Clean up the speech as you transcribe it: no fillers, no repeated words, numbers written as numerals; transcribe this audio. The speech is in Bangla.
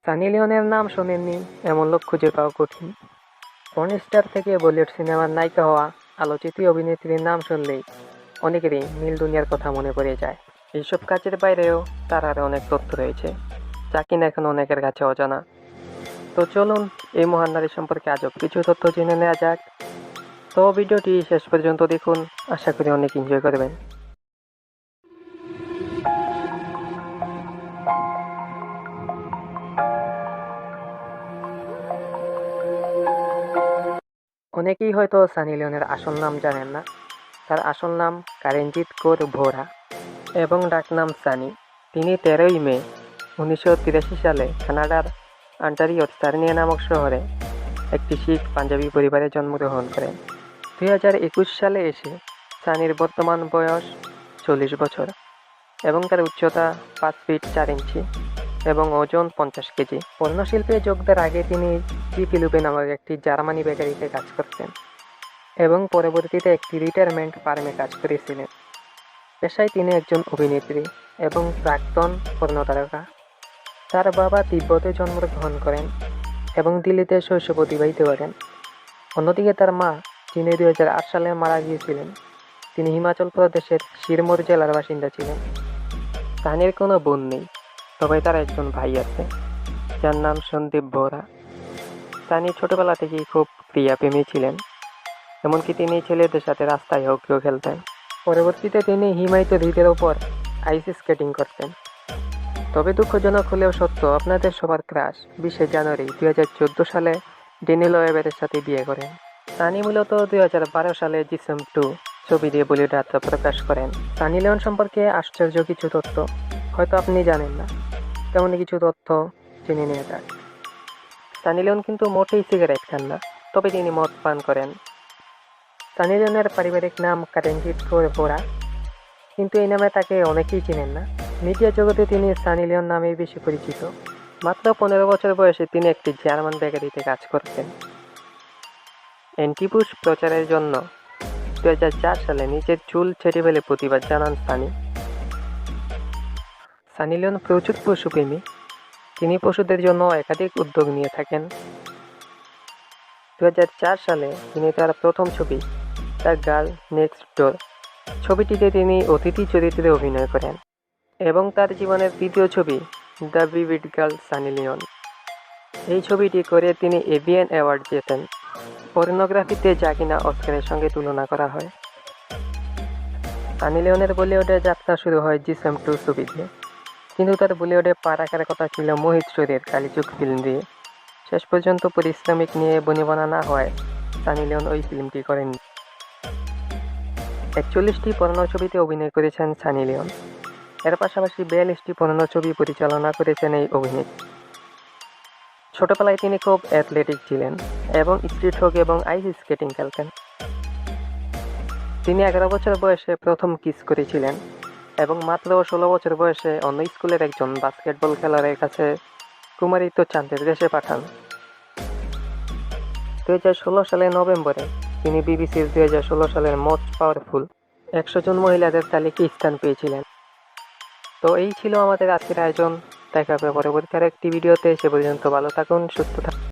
সানি লিওনের নাম শোনেননি এমন লোক খুঁজে পাওয়া কঠিন। পর্ন স্টার থেকে বলিউড সিনেমার নায়িকা হওয়া আলোচিত অভিনেত্রীর নাম শুনলেই অনেকেরই নীল দুনিয়ার কথা মনে পড়ে যায়। এইসব কাজের বাইরেও তার আরও অনেক তথ্য রয়েছে যা কিনা এখন অনেকের কাছে অজানা। তো চলুন এই মহান নারী সম্পর্কে আজব কিছু তথ্য জেনে নেওয়া যাক। তো ভিডিওটি শেষ পর্যন্ত দেখুন, আশা করি অনেক এনজয় করবেন। অনেকেই হয়তো সানি লিওনের আসল নাম জানেন না। তার আসল নাম কারেনজিৎ কৌর ভোরা এবং ডাকনাম সানি। তিনি 13ই মে 1983 সালে কানাডার অন্টারিওর সার্নিয়া নামক শহরে একটি শিখ পাঞ্জাবি পরিবারে জন্মগ্রহণ করেন। 2021 সালে এসে সানির বর্তমান বয়স 40 বছর এবং তার উচ্চতা 5 ফিট 4 ইঞ্চি এবং ওজন 50 কেজি। পর্ণশিল্পে যোগ দেওয়ার আগে তিনি জিপিলুবে নামক একটি জার্মানি বেকারিতে কাজ করতেন এবং পরবর্তীতে একটি রিটায়ারমেন্ট ফার্মে কাজ করেছিলেন। পেশায় তিনি একজন অভিনেত্রী এবং প্রাক্তন পর্ণতারকা। তার বাবা তিব্বতে জন্মগ্রহণ করেন এবং দিল্লিতে শৈশব অতিবাহিত করেন। অন্যদিকে তার মা, যিনি 2008 সালে মারা গিয়েছিলেন, তিনি হিমাচল প্রদেশের সিরমৌর জেলার বাসিন্দা ছিলেন। সানির কোনো বোন নেই, তবে তার একজন ভাই আছে যার নাম সন্দীপ বোরা। সানি ছোটবেলা থেকেই খুব ক্রীড়াপ্রেমী ছিলেন, এমনকি তিনি ছেলেদের সাথে রাস্তায় হকিও খেলতেন। পরবর্তীতে তিনি হিমায়িত হ্রদের ওপর আইস স্কেটিং করতেন। তবে দুঃখজনক হলেও সত্য, আপনাদের সবার ক্রাশ 20 জানুয়ারি 2014 সালে ড্যানিয়েল ওয়েবেরের সাথে বিয়ে করেন। সানি মূলত 2012 সালে জিসম 2 ছবি দিয়ে বলিউডে আত্মপ্রকাশ করেন। সানি লিওন সম্পর্কে আশ্চর্য কিছু তথ্য হয়তো আপনি জানেন না, তেমনই কিছু তথ্য জেনে নেওয়া যাক। সানি লিওন কিন্তু মোটেই সিগারেট খান না, তবে তিনি মদ পান করেন। সানি লিওনের পারিবারিক নাম কারেনজিৎ কৌর ভোরা, কিন্তু এই নামে তাকে অনেকেই চিনেন না। মিডিয়া জগতে তিনি সানি লিওন নামেই বেশি পরিচিত। মাত্র 15 বছর বয়সে তিনি একটি জার্মান বেকারিতে কাজ করতেন। অ্যান্টিপুশ প্রচারের জন্য 2004 সালে নিজের চুল ছেটে ফেলে প্রতিবাদ জানান সানি। সানি লিওন প্রচুর পশুপ্রেমী। তিনি পশুদের জন্য একাধিক উদ্যোগ নিয়ে থাকেন। 2004 সালে তিনি তার প্রথম ছবি দ্য গার্ল নেক্সট ডোর ছবিটিতে তিনি অতিথি চরিত্রে অভিনয় করেন এবং তার জীবনের তৃতীয় ছবি the vivid girl Sunny Leone, এই ছবিটি করে তিনি এভিএন অ্যাওয়ার্ড জেতেন পর্নোগ্রাফিতে, যা কিনা অস্কারের সঙ্গে তুলনা করা হয়। সানি লিওনের বলিউডে যাত্রা শুরু হয় জিসম 2 ছবি দিয়ে, কিন্তু তার বলিউডে পা রাখার কথা ছিল মোহিত শরীর কালীচুক ফিল্ম দিয়ে। শেষ পর্যন্ত পারিশ্রমিক নিয়ে বনিবনা না হয় সানি লিওন ওই ফিল্মটি করেননি। 41টি পর্নো ছবিতে অভিনয় করেছেন সানি লিওন। এর পাশাপাশি 42টি পর্নো ছবি পরিচালনা করেছেন এই অভিনেত্রী। ছোটবেলায় তিনি খুব অ্যাথলেটিক ছিলেন এবং স্ট্রিট হকি এবং আইস স্কেটিং খেলতেন। তিনি 11 বছর বয়সে প্রথম কিস করেছিলেন এবং মাত্র 16 বছর বয়সে অন্য স্কুলের একজন বাস্কেটবল খেলোয়াড়ের কাছে কুমারিত্ব চাঁদের দেশে পাঠান। 2016 সালের নভেম্বরে তিনি বিবিসির 2016 সালের মোস্ট পাওয়ারফুল 100 জন মহিলাদের তালিকায় স্থান পেয়েছিলেন। তো এই ছিল আমাদের আজকের আয়োজন। দেখা হবে পরবর্তী আরেকটি ভিডিওতে। সে পর্যন্ত ভালো থাকুন, সুস্থ থাকুন।